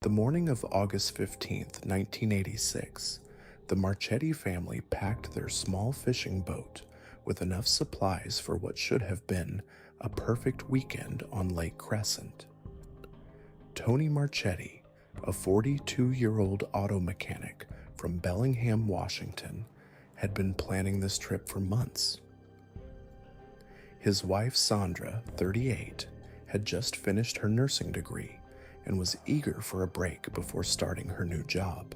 The morning of August 15th, 1986, the Marchetti family packed their small fishing boat with enough supplies for what should have been a perfect weekend on Lake Crescent. Tony Marchetti, a 42-year-old auto mechanic from Bellingham, Washington, had been planning this trip for months. His wife Sandra, 38, had just finished her nursing degree and was eager for a break before starting her new job.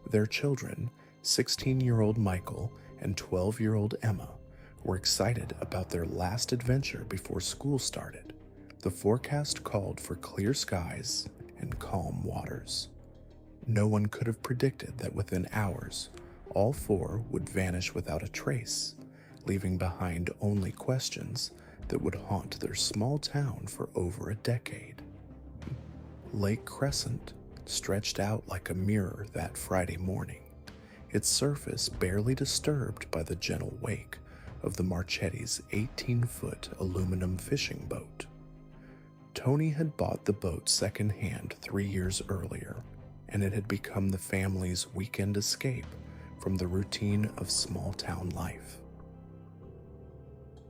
Their children, 16-year-old Michael and 12-year-old Emma, were excited about their last adventure before school started. The forecast called for clear skies and calm waters. No one could have predicted that within hours, all four would vanish without a trace, leaving behind only questions that would haunt their small town for over a decade. Lake Crescent stretched out like a mirror that Friday morning, its surface barely disturbed by the gentle wake of the Marchetti's 18-foot aluminum fishing boat. Tony had bought the boat secondhand 3 years earlier, and it had become the family's weekend escape from the routine of small-town life.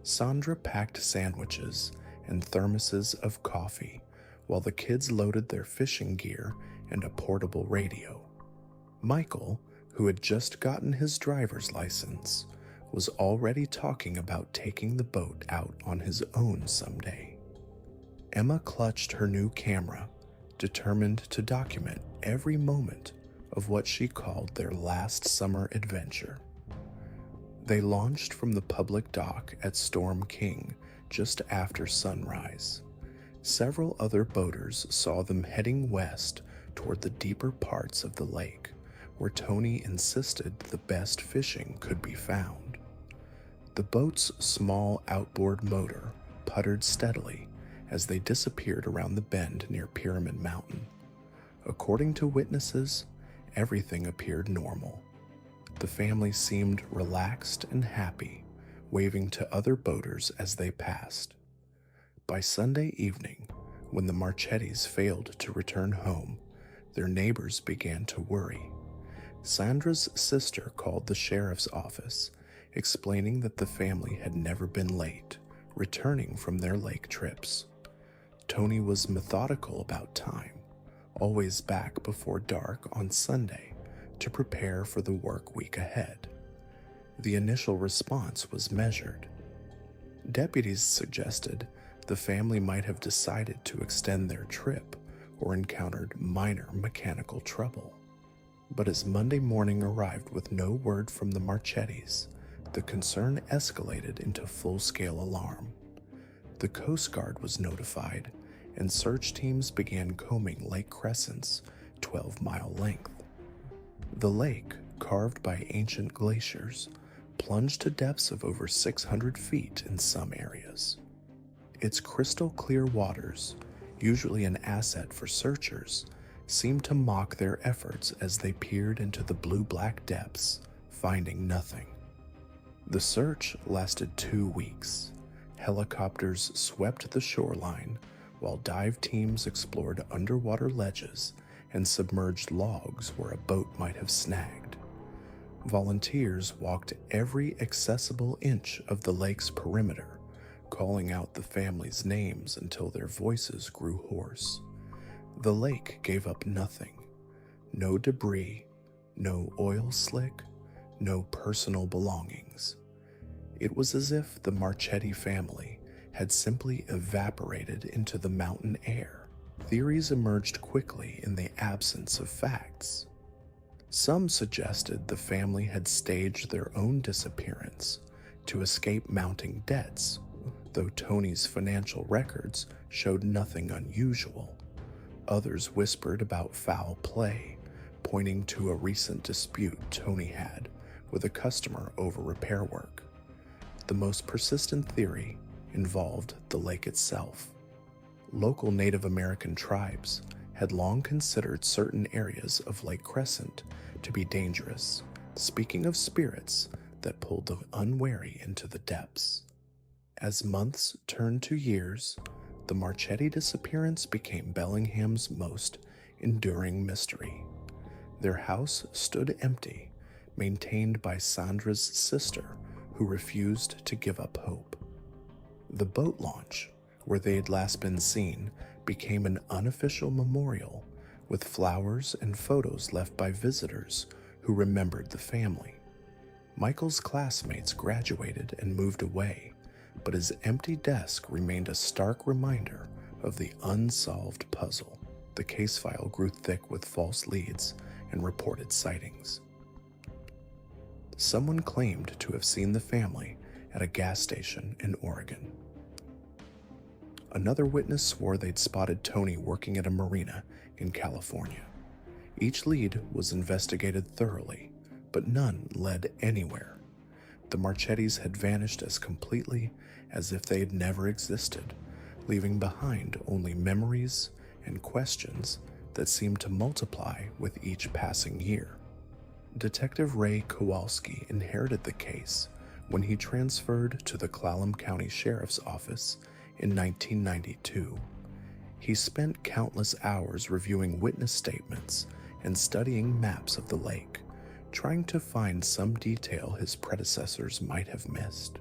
Sandra packed sandwiches and thermoses of coffee while the kids loaded their fishing gear and a portable radio. Michael, who had just gotten his driver's license, was already talking about taking the boat out on his own someday. Emma clutched her new camera, determined to document every moment of what she called their last summer adventure. They launched from the public dock at Storm King just after sunrise. Several other boaters saw them heading west toward the deeper parts of the lake, where Tony insisted the best fishing could be found. The boat's small outboard motor puttered steadily as they disappeared around the bend near Pyramid Mountain. According to witnesses, everything appeared normal. The family seemed relaxed and happy, waving to other boaters as they passed. By Sunday evening, when the Marchettis failed to return home, their neighbors began to worry. Sandra's sister called the sheriff's office, explaining that the family had never been late, returning from their lake trips. Tony was methodical about time, always back before dark on Sunday to prepare for the work week ahead. The initial response was measured. Deputies suggested the family might have decided to extend their trip or encountered minor mechanical trouble. But as Monday morning arrived with no word from the Marchettis, the concern escalated into full-scale alarm. The Coast Guard was notified, and search teams began combing Lake Crescent's 12-mile length. The lake, carved by ancient glaciers, plunged to depths of over 600 feet in some areas. Its crystal-clear waters, usually an asset for searchers, seemed to mock their efforts as they peered into the blue-black depths, finding nothing. The search lasted 2 weeks. Helicopters swept the shoreline, while dive teams explored underwater ledges and submerged logs where a boat might have snagged. Volunteers walked every accessible inch of the lake's perimeter, calling out the family's names until their voices grew hoarse. The lake gave up nothing. No debris, no oil slick, no personal belongings. It was as if the Marchetti family had simply evaporated into the mountain air. Theories emerged quickly in the absence of facts. Some suggested the family had staged their own disappearance to escape mounting debts, though Tony's financial records showed nothing unusual. Others whispered about foul play, pointing to a recent dispute Tony had with a customer over repair work. The most persistent theory involved the lake itself. Local Native American tribes had long considered certain areas of Lake Crescent to be dangerous, speaking of spirits that pulled the unwary into the depths. As months turned to years, The Marchetti disappearance became Bellingham's most enduring mystery. Their house stood empty, maintained by Sandra's sister, who refused to give up hope. The boat launch, where they had last been seen, became an unofficial memorial with flowers and photos left by visitors who remembered the family. Michael's classmates graduated and moved away, but his empty desk remained a stark reminder of the unsolved puzzle. The case file grew thick with false leads and reported sightings. Someone claimed to have seen the family at a gas station in Oregon. Another witness swore they'd spotted Tony working at a marina in California. Each lead was investigated thoroughly, but none led anywhere. The Marchettis had vanished as completely as if they had never existed, leaving behind only memories and questions that seemed to multiply with each passing year. Detective Ray Kowalski inherited the case when he transferred to the Clallam County Sheriff's Office in 1992. He spent countless hours reviewing witness statements and studying maps of the lake, trying to find some detail his predecessors might have missed.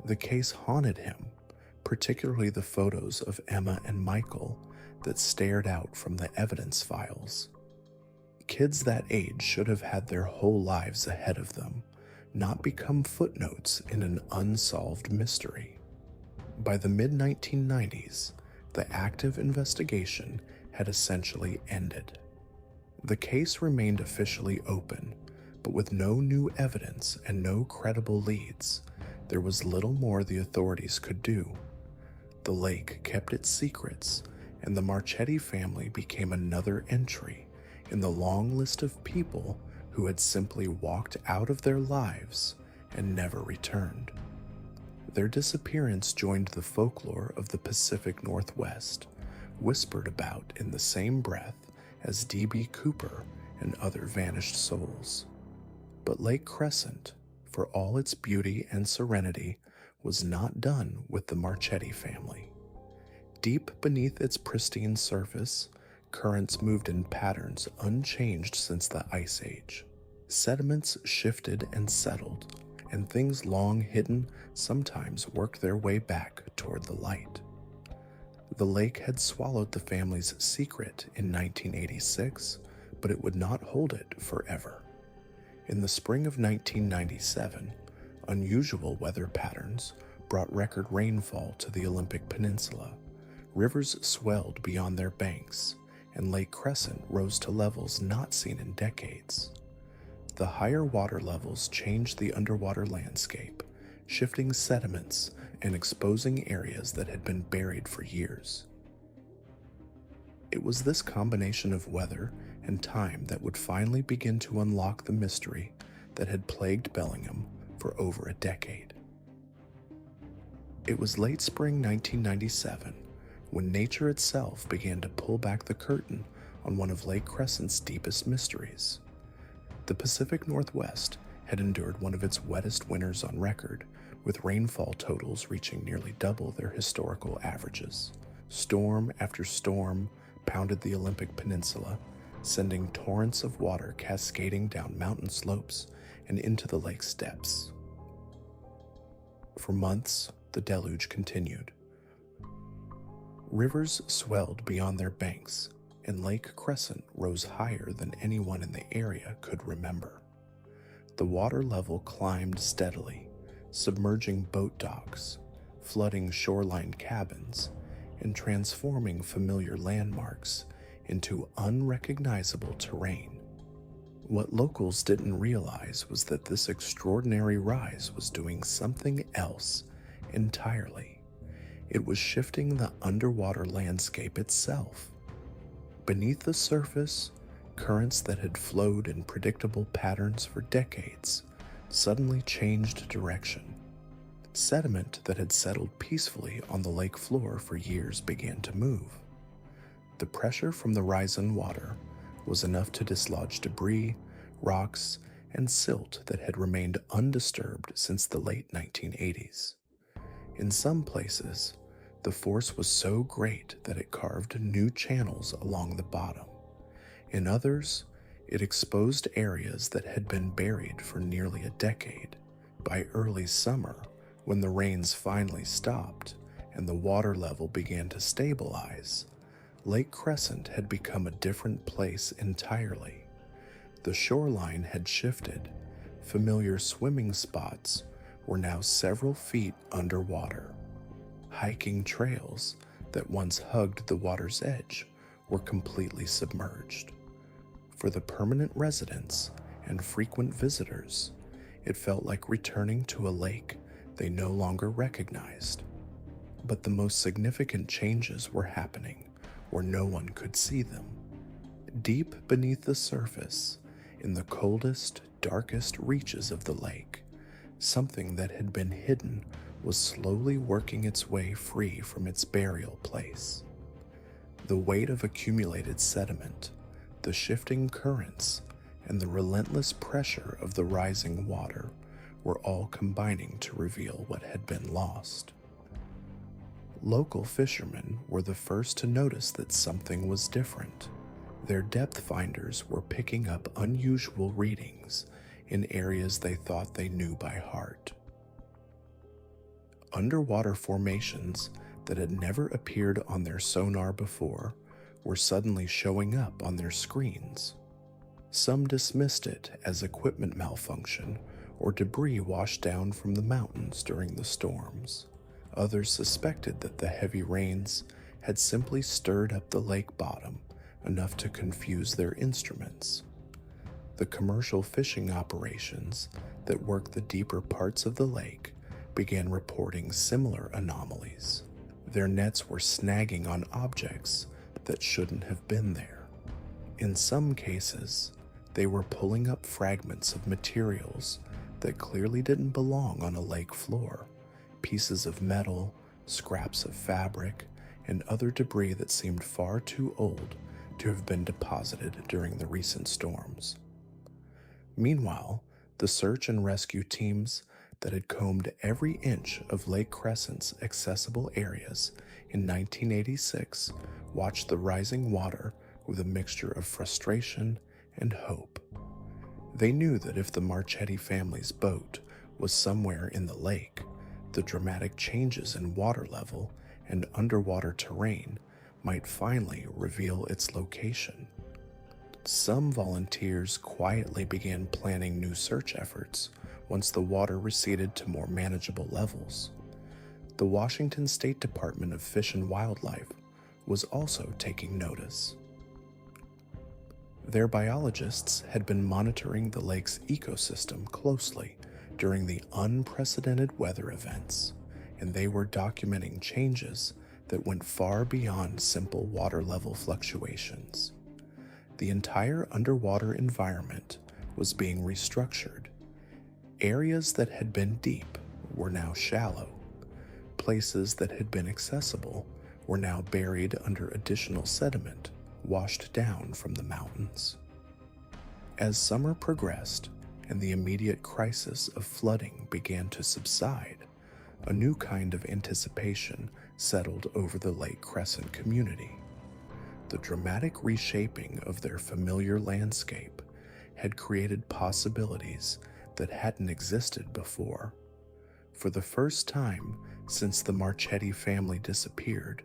The case haunted him, particularly the photos of Emma and Michael that stared out from the evidence files. Kids that age should have had their whole lives ahead of them, not become footnotes in an unsolved mystery. By the mid-1990s, the active investigation had essentially ended. The case remained officially open, but with no new evidence and no credible leads, there was little more the authorities could do. The lake kept its secrets, and the Marchetti family became another entry in the long list of people who had simply walked out of their lives and never returned. Their disappearance joined the folklore of the Pacific Northwest, whispered about in the same breath as D.B. Cooper and other vanished souls. But Lake Crescent, for all its beauty and serenity, was not done with the Marchetti family. Deep beneath its pristine surface, currents moved in patterns unchanged since the Ice Age. Sediments shifted and settled, and things long hidden sometimes worked their way back toward the light. The lake had swallowed the family's secret in 1986, but it would not hold it forever. In the spring of 1997, unusual weather patterns brought record rainfall to the Olympic Peninsula. Rivers swelled beyond their banks, and Lake Crescent rose to levels not seen in decades. The higher water levels changed the underwater landscape, shifting sediments and exposing areas that had been buried for years. It was this combination of weather and time that would finally begin to unlock the mystery that had plagued Bellingham for over a decade. It was late spring 1997 when nature itself began to pull back the curtain on one of Lake Crescent's deepest mysteries. The Pacific Northwest had endured one of its wettest winters on record, with rainfall totals reaching nearly double their historical averages. Storm after storm pounded the Olympic Peninsula, sending torrents of water cascading down mountain slopes and into the lake's depths. For months, the deluge continued. Rivers swelled beyond their banks, and Lake Crescent rose higher than anyone in the area could remember. The water level climbed steadily, submerging boat docks, flooding shoreline cabins, and transforming familiar landmarks into unrecognizable terrain. What locals didn't realize was that this extraordinary rise was doing something else entirely. It was shifting the underwater landscape itself. Beneath the surface, currents that had flowed in predictable patterns for decades suddenly changed direction. Sediment that had settled peacefully on the lake floor for years began to move. The pressure from the rise in water was enough to dislodge debris, rocks, and silt that had remained undisturbed since the late 1980s. In some places, The force was so great that it carved new channels along the bottom. In others, it exposed areas that had been buried for nearly a decade. By early summer, when the rains finally stopped and the water level began to stabilize, Lake Crescent had become a different place entirely. The shoreline had shifted. Familiar swimming spots were now several feet underwater. Hiking trails that once hugged the water's edge were completely submerged. For the permanent residents and frequent visitors, it felt like returning to a lake they no longer recognized. But the most significant changes were happening where no one could see them. Deep beneath the surface, in the coldest, darkest reaches of the lake, something that had been hidden was slowly working its way free from its burial place. The weight of accumulated sediment, the shifting currents, and the relentless pressure of the rising water were all combining to reveal what had been lost. Local fishermen were the first to notice that something was different. Their depth finders were picking up unusual readings in areas they thought they knew by heart. Underwater formations that had never appeared on their sonar before were suddenly showing up on their screens. Some dismissed it as equipment malfunction or debris washed down from the mountains during the storms. Others suspected that the heavy rains had simply stirred up the lake bottom enough to confuse their instruments. The commercial fishing operations that worked the deeper parts of the lake began reporting similar anomalies. Their nets were snagging on objects that shouldn't have been there. In some cases, they were pulling up fragments of materials that clearly didn't belong on a lake floor, pieces of metal, scraps of fabric, and other debris that seemed far too old to have been deposited during the recent storms. Meanwhile, the search and rescue teams that had combed every inch of Lake Crescent's accessible areas in 1986 watched the rising water with a mixture of frustration and hope. They knew that if the Marchetti family's boat was somewhere in the lake, the dramatic changes in water level and underwater terrain might finally reveal its location. Some volunteers quietly began planning new search efforts once the water receded to more manageable levels. The Washington State Department of Fish and Wildlife was also taking notice. Their biologists had been monitoring the lake's ecosystem closely during the unprecedented weather events, and they were documenting changes that went far beyond simple water level fluctuations. The entire underwater environment was being restructured. Areas that had been deep were now shallow. Places that had been accessible were now buried under additional sediment washed down from the mountains. As summer progressed and the immediate crisis of flooding began to subside, a new kind of anticipation settled over the Lake Crescent community. The dramatic reshaping of their familiar landscape had created possibilities that hadn't existed before. For the first time since the Marchetti family disappeared,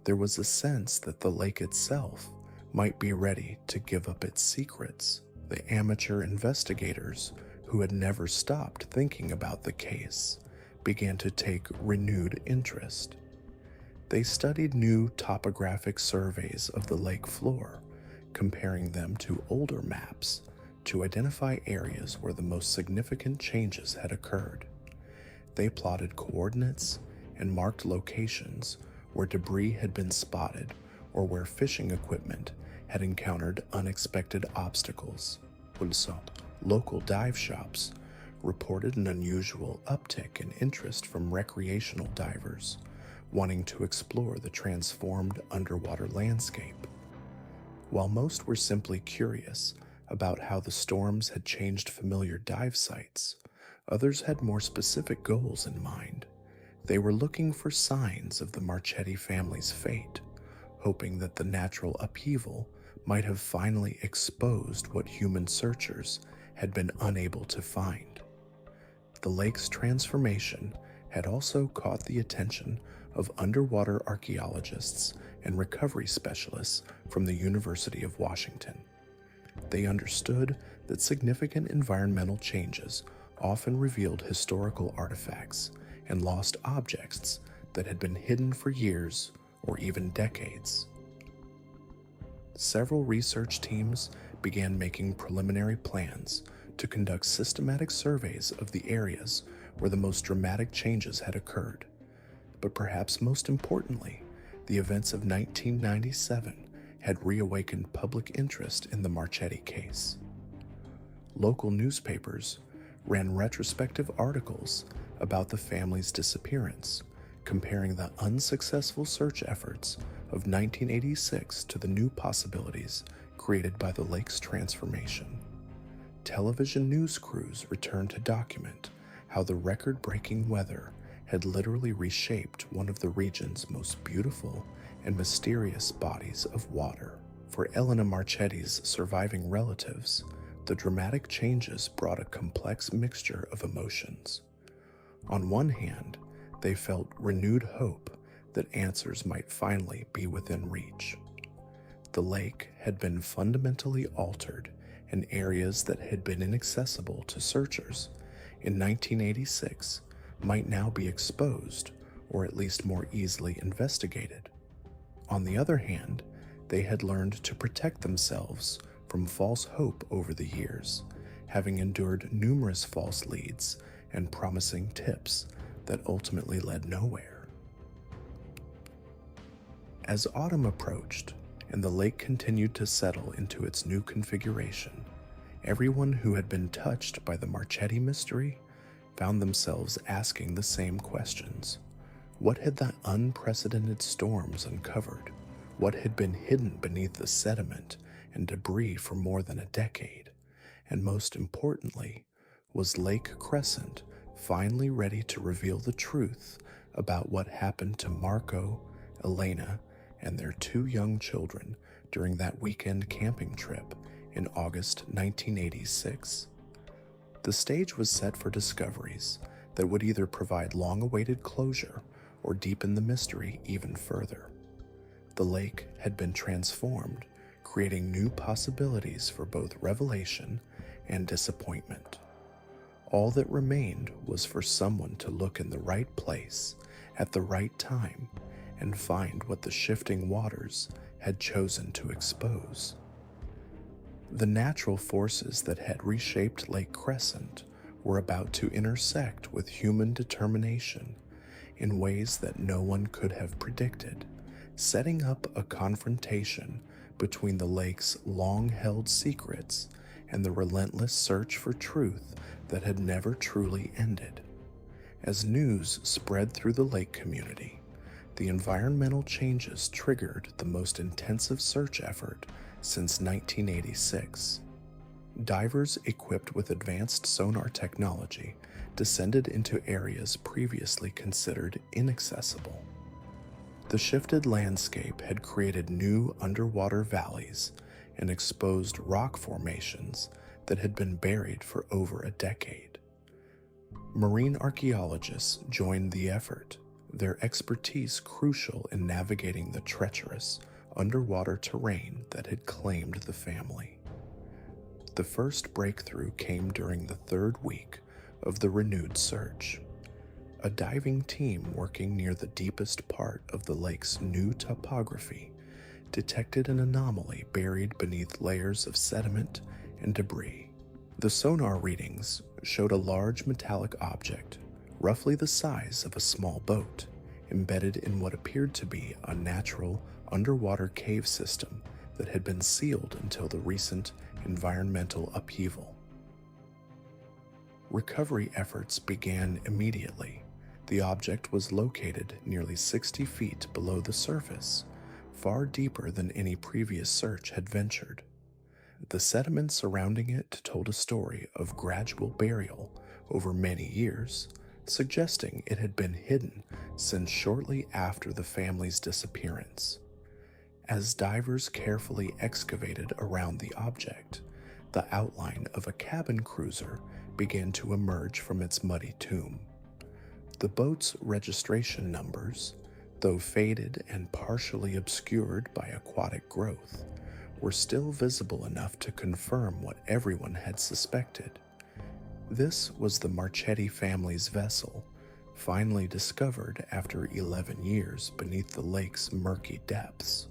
there was a sense that the lake itself might be ready to give up its secrets. The amateur investigators who had never stopped thinking about the case began to take renewed interest. They studied new topographic surveys of the lake floor, comparing them to older maps to identify areas where the most significant changes had occurred. They plotted coordinates and marked locations where debris had been spotted or where fishing equipment had encountered unexpected obstacles. Also, local dive shops reported an unusual uptick in interest from recreational divers wanting to explore the transformed underwater landscape. While most were simply curious about how the storms had changed familiar dive sites, others had more specific goals in mind. They were looking for signs of the Marchetti family's fate, hoping that the natural upheaval might have finally exposed what human searchers had been unable to find. The lake's transformation had also caught the attention of underwater archaeologists and recovery specialists from the University of Washington. They understood that significant environmental changes often revealed historical artifacts and lost objects that had been hidden for years or even decades. Several research teams began making preliminary plans to conduct systematic surveys of the areas where the most dramatic changes had occurred. But perhaps most importantly, the events of 1997 had reawakened public interest in the Marchetti case. Local newspapers ran retrospective articles about the family's disappearance, comparing the unsuccessful search efforts of 1986 to the new possibilities created by the lake's transformation. Television news crews returned to document how the record-breaking weather had literally reshaped one of the region's most beautiful and mysterious bodies of water. For Elena Marchetti's surviving relatives, the dramatic changes brought a complex mixture of emotions. On one hand, they felt renewed hope that answers might finally be within reach. The lake had been fundamentally altered, and areas that had been inaccessible to searchers in 1986 might now be exposed or at least more easily investigated. On the other hand, they had learned to protect themselves from false hope over the years, having endured numerous false leads and promising tips that ultimately led nowhere. As autumn approached and the lake continued to settle into its new configuration, everyone who had been touched by the Marchetti mystery found themselves asking the same questions. What had the unprecedented storms uncovered? What had been hidden beneath the sediment and debris for more than a decade? And most importantly, was Lake Crescent finally ready to reveal the truth about what happened to Marco, Elena, and their two young children during that weekend camping trip in August 1986? The stage was set for discoveries that would either provide long-awaited closure or deepen the mystery even further. The lake had been transformed, creating new possibilities for both revelation and disappointment. All that remained was for someone to look in the right place at the right time and find what the shifting waters had chosen to expose. The natural forces that had reshaped Lake Crescent were about to intersect with human determination in ways that no one could have predicted, setting up a confrontation between the lake's long-held secrets and the relentless search for truth that had never truly ended. As news spread through the lake community, the environmental changes triggered the most intensive search effort since 1986. Divers equipped with advanced sonar technology descended into areas previously considered inaccessible. The shifted landscape had created new underwater valleys and exposed rock formations that had been buried for over a decade. Marine archaeologists joined the effort, their expertise crucial in navigating the treacherous underwater terrain that had claimed the family. The first breakthrough came during the third week of the renewed search. A diving team working near the deepest part of the lake's new topography detected an anomaly buried beneath layers of sediment and debris. The sonar readings showed a large metallic object, roughly the size of a small boat, embedded in what appeared to be a natural underwater cave system that had been sealed until the recent environmental upheaval. Recovery efforts began immediately. The object was located nearly 60 feet below the surface, far deeper than any previous search had ventured. The sediment surrounding it told a story of gradual burial over many years, suggesting it had been hidden since shortly after the family's disappearance. As divers carefully excavated around the object, the outline of a cabin cruiser began to emerge from its muddy tomb. The boat's registration numbers, though faded and partially obscured by aquatic growth, were still visible enough to confirm what everyone had suspected. This was the Marchetti family's vessel, finally discovered after 11 years beneath the lake's murky depths.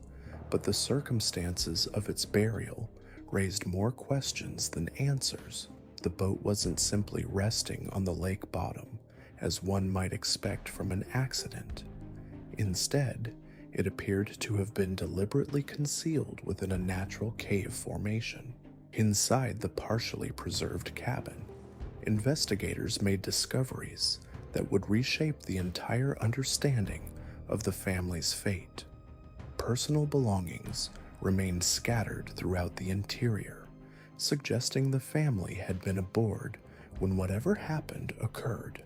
But the circumstances of its burial raised more questions than answers. The boat wasn't simply resting on the lake bottom, as one might expect from an accident. Instead, it appeared to have been deliberately concealed within a natural cave formation. Inside the partially preserved cabin, investigators made discoveries that would reshape the entire understanding of the family's fate. Personal belongings remained scattered throughout the interior, suggesting the family had been aboard when whatever happened occurred.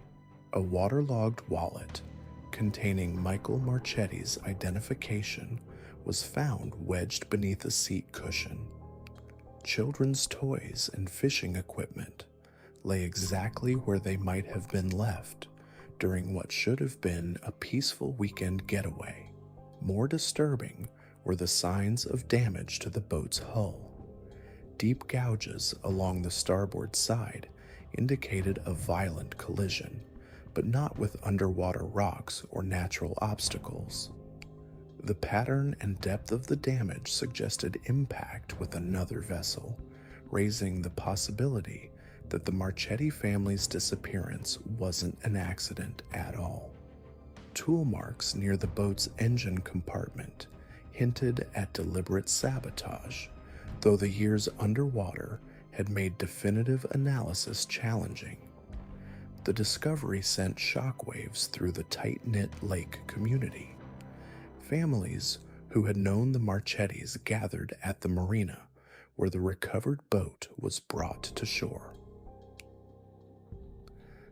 A waterlogged wallet containing Michael Marchetti's identification was found wedged beneath a seat cushion. Children's toys and fishing equipment lay exactly where they might have been left during what should have been a peaceful weekend getaway. More disturbing were the signs of damage to the boat's hull. Deep gouges along the starboard side indicated a violent collision, but not with underwater rocks or natural obstacles. The pattern and depth of the damage suggested impact with another vessel, raising the possibility that the Marchetti family's disappearance wasn't an accident at all. Tool marks near the boat's engine compartment hinted at deliberate sabotage, though the years underwater had made definitive analysis challenging. The discovery sent shockwaves through the tight-knit lake community. Families who had known the Marchettis gathered at the marina where the recovered boat was brought to shore.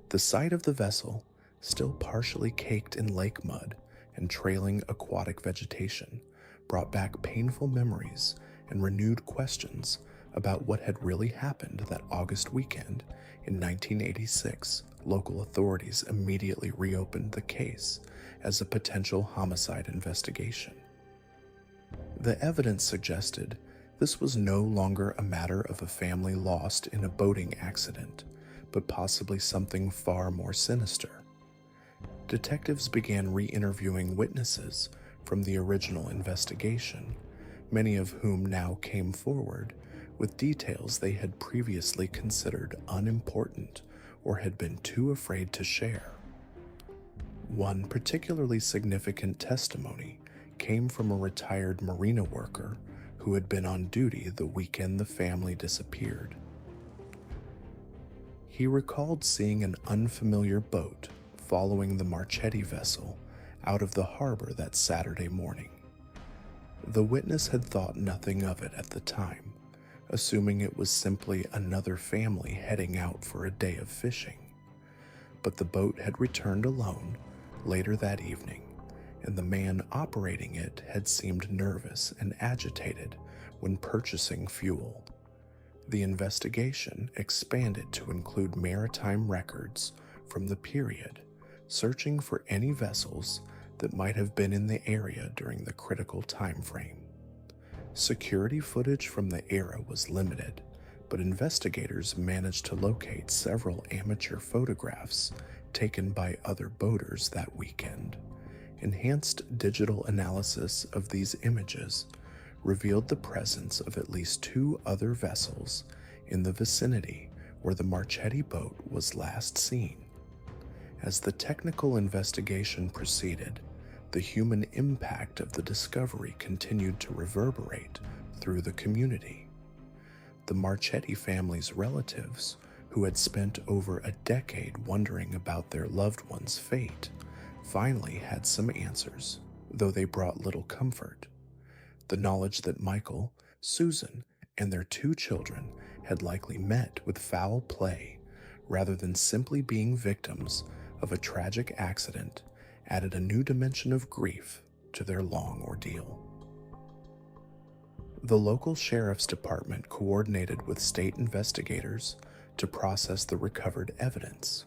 The sight of the vessel, still partially caked in lake mud and trailing aquatic vegetation, brought back painful memories and renewed questions about what had really happened that August weekend in 1986. Local authorities immediately reopened the case as a potential homicide investigation. The evidence suggested this was no longer a matter of a family lost in a boating accident, but possibly something far more sinister. Detectives began re-interviewing witnesses from the original investigation, many of whom now came forward with details they had previously considered unimportant or had been too afraid to share. One particularly significant testimony came from a retired marina worker who had been on duty the weekend the family disappeared. He recalled seeing an unfamiliar boat following the Marchetti vessel out of the harbor that Saturday morning. The witness had thought nothing of it at the time, assuming it was simply another family heading out for a day of fishing. But the boat had returned alone later that evening, and the man operating it had seemed nervous and agitated when purchasing fuel. The investigation expanded to include maritime records from the period, searching for any vessels that might have been in the area during the critical time frame. Security footage from the era was limited, but investigators managed to locate several amateur photographs taken by other boaters that weekend. Enhanced digital analysis of these images revealed the presence of at least 2 other vessels in the vicinity where the Marchetti boat was last seen. As the technical investigation proceeded, the human impact of the discovery continued to reverberate through the community. The Marchetti family's relatives, who had spent over a decade wondering about their loved one's fate, finally had some answers, though they brought little comfort. The knowledge that Michael, Susan, and their 2 children had likely met with foul play rather than simply being victims of a tragic accident added a new dimension of grief to their long ordeal. The local sheriff's department coordinated with state investigators to process the recovered evidence.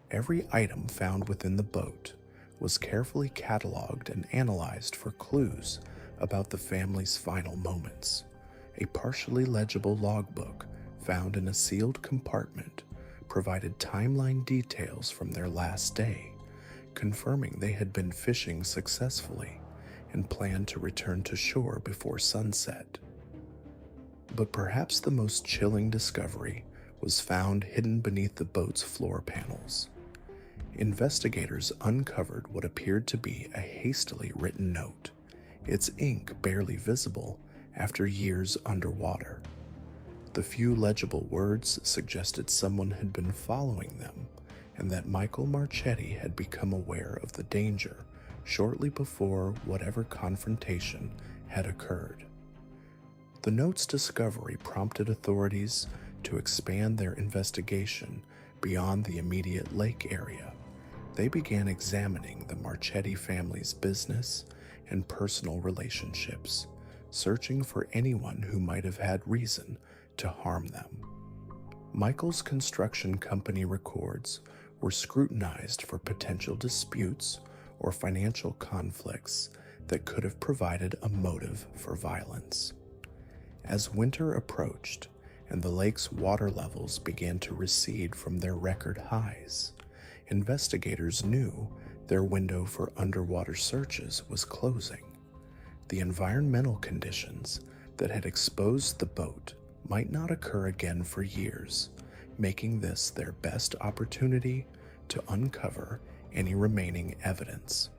Every item found within the boat was carefully cataloged and analyzed for clues about the family's final moments. A partially legible logbook found in a sealed compartment provided timeline details from their last day, confirming they had been fishing successfully and planned to return to shore before sunset. But perhaps the most chilling discovery was found hidden beneath the boat's floor panels. Investigators uncovered what appeared to be a hastily written note, its ink barely visible after years underwater. The few legible words suggested someone had been following them and that Michael Marchetti had become aware of the danger shortly before whatever confrontation had occurred. The note's discovery prompted authorities to expand their investigation beyond the immediate lake area. They began examining the Marchetti family's business and personal relationships, searching for anyone who might have had reason to harm them. Michael's construction company records were scrutinized for potential disputes or financial conflicts that could have provided a motive for violence. As winter approached and the lake's water levels began to recede from their record highs, investigators knew their window for underwater searches was closing. The environmental conditions that had exposed the boat might not occur again for years, making this their best opportunity to uncover any remaining evidence.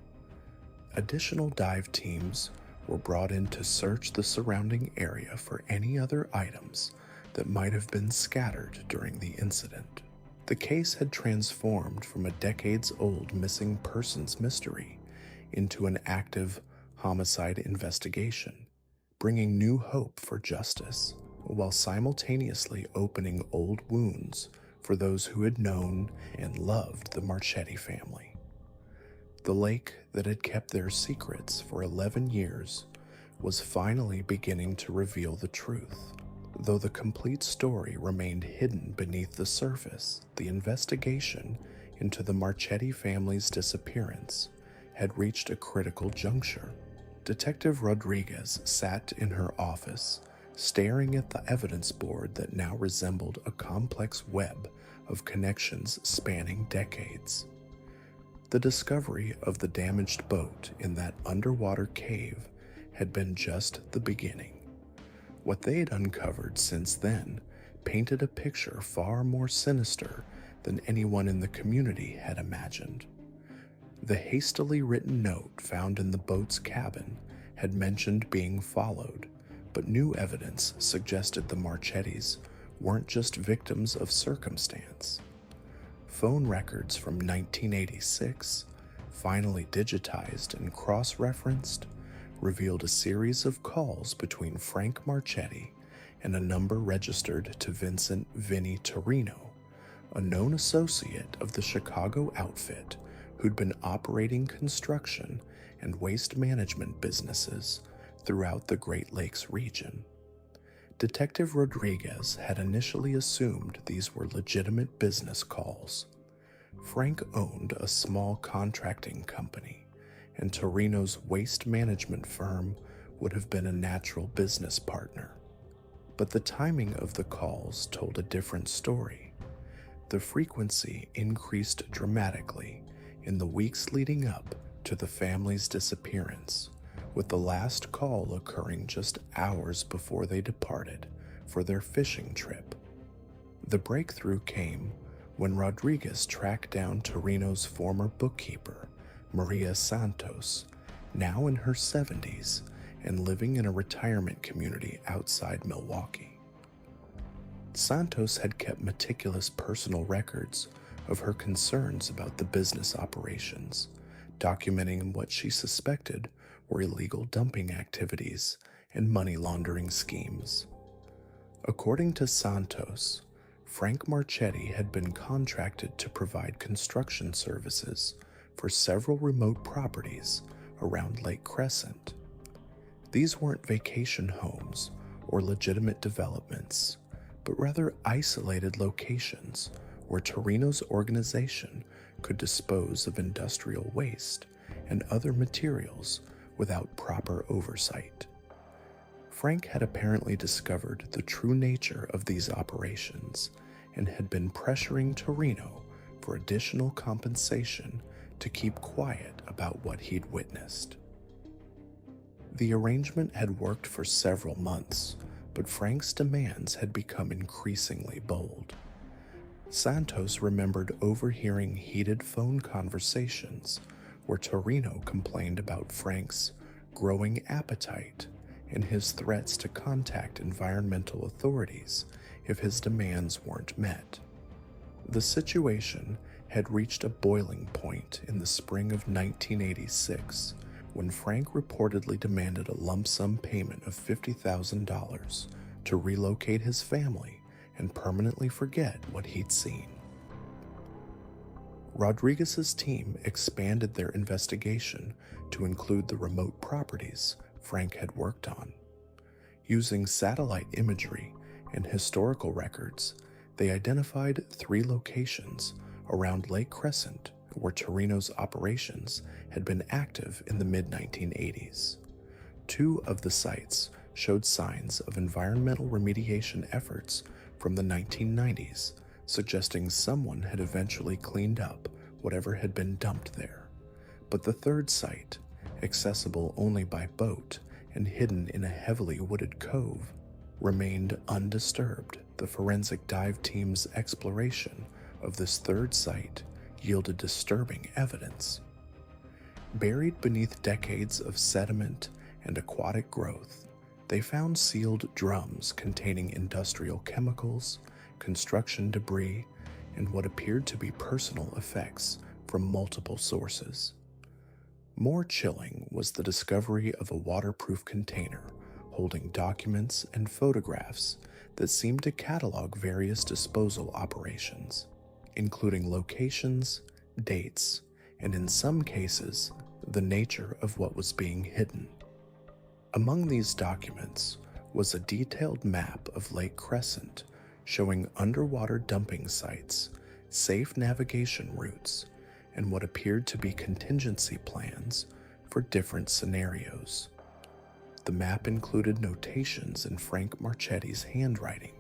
Additional dive teams were brought in to search the surrounding area for any other items that might have been scattered during the incident. The case had transformed from a decades-old missing persons mystery into an active homicide investigation, bringing new hope for justice, while simultaneously opening old wounds for those who had known and loved the Marchetti family. The lake that had kept their secrets for 11 years was finally beginning to reveal the truth. Though the complete story remained hidden beneath the surface, the investigation into the Marchetti family's disappearance had reached a critical juncture. Detective Rodriguez sat in her office, staring at the evidence board that now resembled a complex web of connections spanning decades. The discovery of the damaged boat in that underwater cave had been just the beginning. What they had uncovered since then painted a picture far more sinister than anyone in the community had imagined. The hastily written note found in the boat's cabin had mentioned being followed, but new evidence suggested the Marchettis weren't just victims of circumstance. Phone records from 1986, finally digitized and cross-referenced, revealed a series of calls between Frank Marchetti and a number registered to Vincent "Vinny" Torino, a known associate of the Chicago outfit who'd been operating construction and waste management businesses throughout the Great Lakes region. Detective Rodriguez had initially assumed these were legitimate business calls. Frank owned a small contracting company, and Torino's waste management firm would have been a natural business partner. But the timing of the calls told a different story. The frequency increased dramatically in the weeks leading up to the family's disappearance, with the last call occurring just hours before they departed for their fishing trip. The breakthrough came when Rodriguez tracked down Torino's former bookkeeper, Maria Santos, now in her 70s and living in a retirement community outside Milwaukee. Santos had kept meticulous personal records of her concerns about the business operations, documenting what she suspected were illegal dumping activities and money laundering schemes. According to Santos, Frank Marchetti had been contracted to provide construction services for several remote properties around Lake Crescent. These weren't vacation homes or legitimate developments, but rather isolated locations where Torino's organization could dispose of industrial waste and other materials without proper oversight. Frank had apparently discovered the true nature of these operations and had been pressuring Torino for additional compensation to keep quiet about what he'd witnessed. The arrangement had worked for several months, but Frank's demands had become increasingly bold. Santos remembered overhearing heated phone conversations where Torino complained about Frank's growing appetite and his threats to contact environmental authorities if his demands weren't met. The situation had reached a boiling point in the spring of 1986 when Frank reportedly demanded a lump sum payment of $50,000 to relocate his family and permanently forget what he'd seen. Rodriguez's team expanded their investigation to include the remote properties Frank had worked on. Using satellite imagery and historical records, they identified 3 locations around Lake Crescent where Torino's operations had been active in the mid-1980s. 2 of the sites showed signs of environmental remediation efforts from the 1990s, suggesting someone had eventually cleaned up whatever had been dumped there. But the 3rd site, accessible only by boat and hidden in a heavily wooded cove, remained undisturbed. The forensic dive team's exploration of this 3rd site yielded disturbing evidence. Buried beneath decades of sediment and aquatic growth, they found sealed drums containing industrial chemicals, construction debris, and what appeared to be personal effects from multiple sources. More chilling was the discovery of a waterproof container holding documents and photographs that seemed to catalog various disposal operations, including locations, dates, and in some cases, the nature of what was being hidden. Among these documents was a detailed map of Lake Crescent showing underwater dumping sites, safe navigation routes, and what appeared to be contingency plans for different scenarios. The map included notations in Frank Marchetti's handwriting,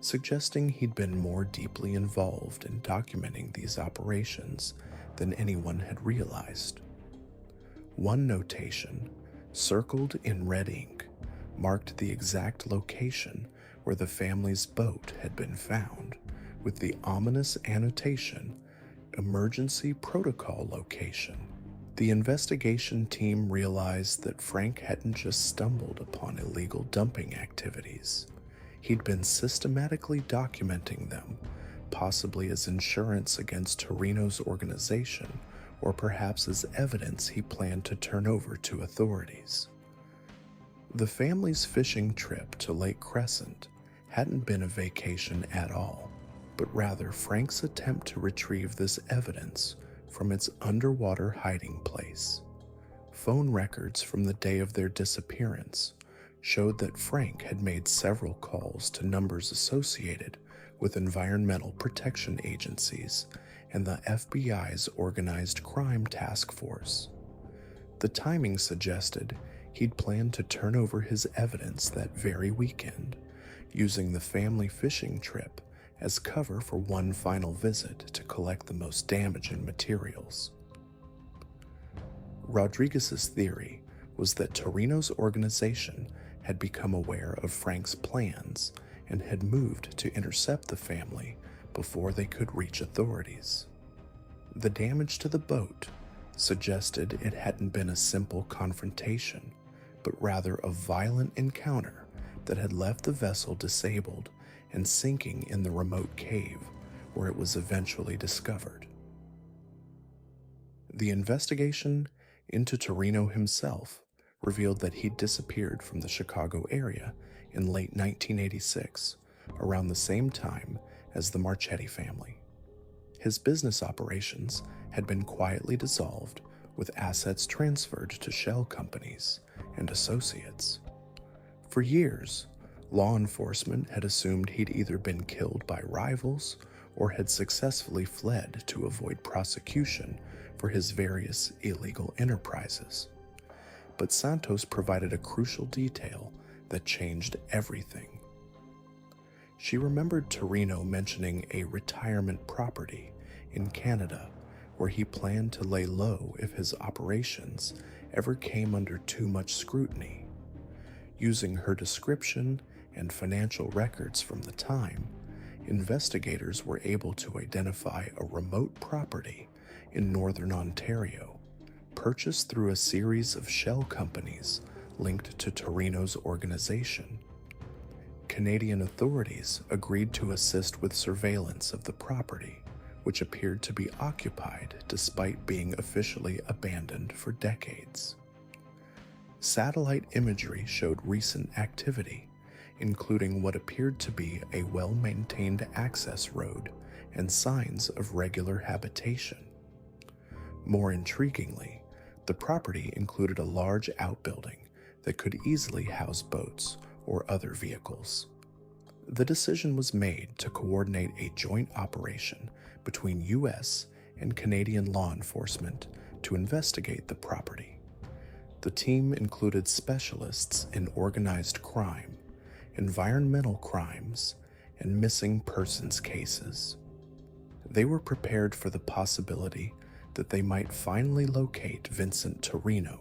suggesting he'd been more deeply involved in documenting these operations than anyone had realized. One notation, circled in red ink, marked the exact location where the family's boat had been found, with the ominous annotation, "Emergency Protocol Location." The investigation team realized that Frank hadn't just stumbled upon illegal dumping activities. He'd been systematically documenting them, possibly as insurance against Torino's organization, or perhaps as evidence he planned to turn over to authorities. The family's fishing trip to Lake Crescent hadn't been a vacation at all, but rather Frank's attempt to retrieve this evidence from its underwater hiding place. Phone records from the day of their disappearance showed that Frank had made several calls to numbers associated with environmental protection agencies and the FBI's Organized Crime Task Force. The timing suggested he'd planned to turn over his evidence that very weekend, using the family fishing trip as cover for one final visit to collect the most damaging materials. Rodriguez's theory was that Torino's organization had become aware of Frank's plans and had moved to intercept the family before they could reach authorities. The damage to the boat suggested it hadn't been a simple confrontation, but rather a violent encounter that had left the vessel disabled and sinking in the remote cave where it was eventually discovered. The investigation into Torino himself revealed that he'd disappeared from the Chicago area in late 1986, around the same time as the Marchetti family. His business operations had been quietly dissolved, with assets transferred to shell companies and associates. For years, law enforcement had assumed he'd either been killed by rivals or had successfully fled to avoid prosecution for his various illegal enterprises. But Santos provided a crucial detail that changed everything. She remembered Torino mentioning a retirement property in Canada where he planned to lay low if his operations ever came under too much scrutiny. Using her description and financial records from the time, investigators were able to identify a remote property in northern Ontario, purchased through a series of shell companies linked to Torino's organization. Canadian authorities agreed to assist with surveillance of the property, which appeared to be occupied despite being officially abandoned for decades. Satellite imagery showed recent activity, including what appeared to be a well-maintained access road and signs of regular habitation. More intriguingly, the property included a large outbuilding that could easily house boats or other vehicles. The decision was made to coordinate a joint operation between U.S. and Canadian law enforcement to investigate the property. The team included specialists in organized crime, environmental crimes, and missing persons cases. They were prepared for the possibility that they might finally locate Vincent Torino,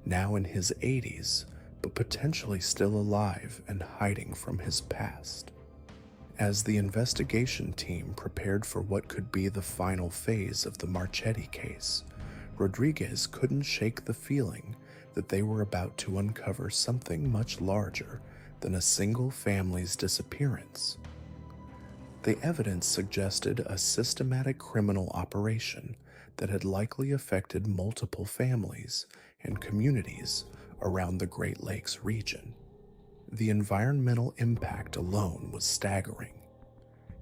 now in his 80s, but potentially still alive and hiding from his past. As the investigation team prepared for what could be the final phase of the Marchetti case, Rodriguez couldn't shake the feeling that they were about to uncover something much larger than a single family's disappearance. The evidence suggested a systematic criminal operation that had likely affected multiple families and communities around the Great Lakes region. The environmental impact alone was staggering.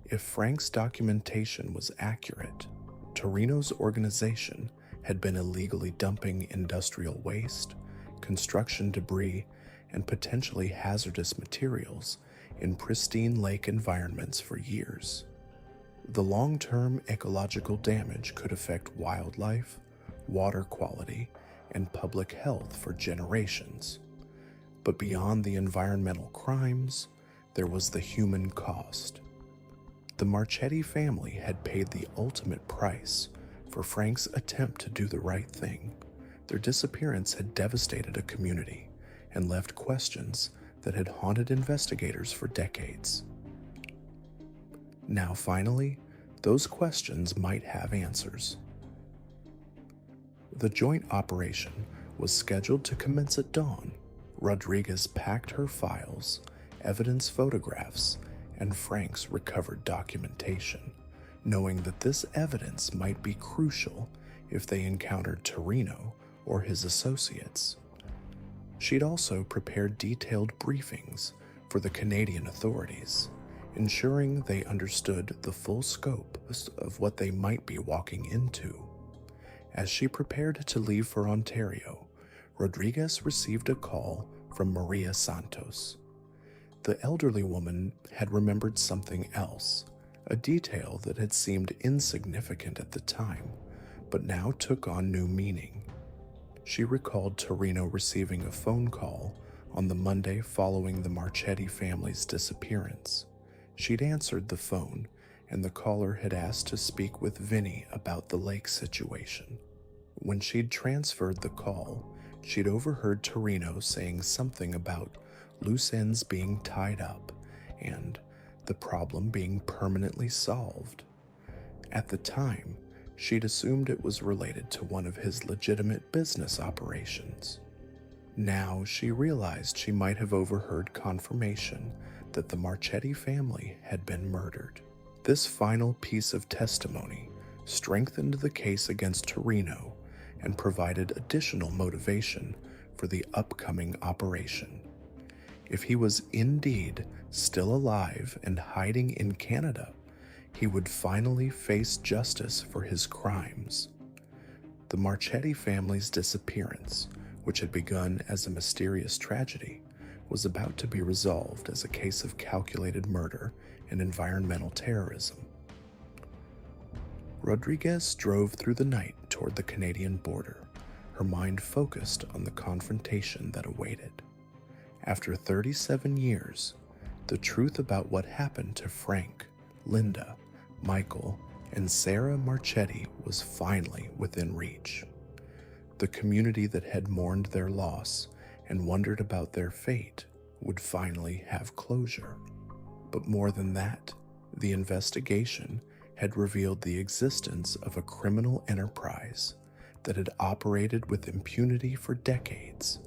If Frank's documentation was accurate, Torino's organization had been illegally dumping industrial waste, construction debris, and potentially hazardous materials in pristine lake environments for years. The long-term ecological damage could affect wildlife, water quality, and public health for generations. But beyond the environmental crimes, there was the human cost. The Marchetti family had paid the ultimate price for Frank's attempt to do the right thing. Their disappearance had devastated a community and left questions that had haunted investigators for decades. Now finally, those questions might have answers. The joint operation was scheduled to commence at dawn. Rodriguez packed her files, evidence photographs, and Frank's recovered documentation, knowing that this evidence might be crucial if they encountered Torino or his associates. She'd also prepared detailed briefings for the Canadian authorities, ensuring they understood the full scope of what they might be walking into. As she prepared to leave for Ontario, Rodriguez received a call from Maria Santos. The elderly woman had remembered something else, a detail that had seemed insignificant at the time, but now took on new meaning. She recalled Torino receiving a phone call on the Monday following the Marchetti family's disappearance. She'd answered the phone, and the caller had asked to speak with Vinny about the lake situation. When she'd transferred the call, she'd overheard Torino saying something about loose ends being tied up and the problem being permanently solved. At the time, she'd assumed it was related to one of his legitimate business operations. Now she realized she might have overheard confirmation that the Marchetti family had been murdered. This final piece of testimony strengthened the case against Torino and provided additional motivation for the upcoming operation. If he was indeed still alive and hiding in Canada, he would finally face justice for his crimes. The Marchetti family's disappearance, which had begun as a mysterious tragedy, was about to be resolved as a case of calculated murder and environmental terrorism. Rodriguez drove through the night toward the Canadian border, her mind focused on the confrontation that awaited. After 37 years, the truth about what happened to Frank, Linda, Michael, and Sarah Marchetti was finally within reach. The community that had mourned their loss and wondered about their fate would finally have closure. But more than that, the investigation had revealed the existence of a criminal enterprise that had operated with impunity for decades,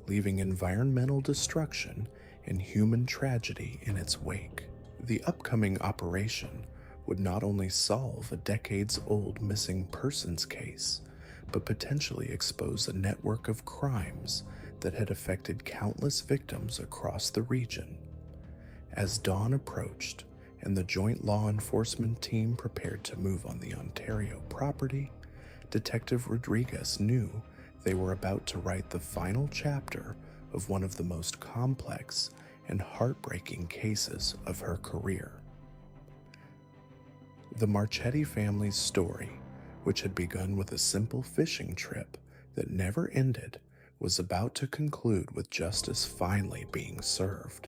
leaving environmental destruction and human tragedy in its wake. The upcoming operation would not only solve a decades-old missing persons case, but potentially expose a network of crimes that had affected countless victims across the region. As dawn approached and the joint law enforcement team prepared to move on the Ontario property, Detective Rodriguez knew they were about to write the final chapter of one of the most complex and heartbreaking cases of her career. The Marchetti family's story, which had begun with a simple fishing trip that never ended, was about to conclude with justice finally being served.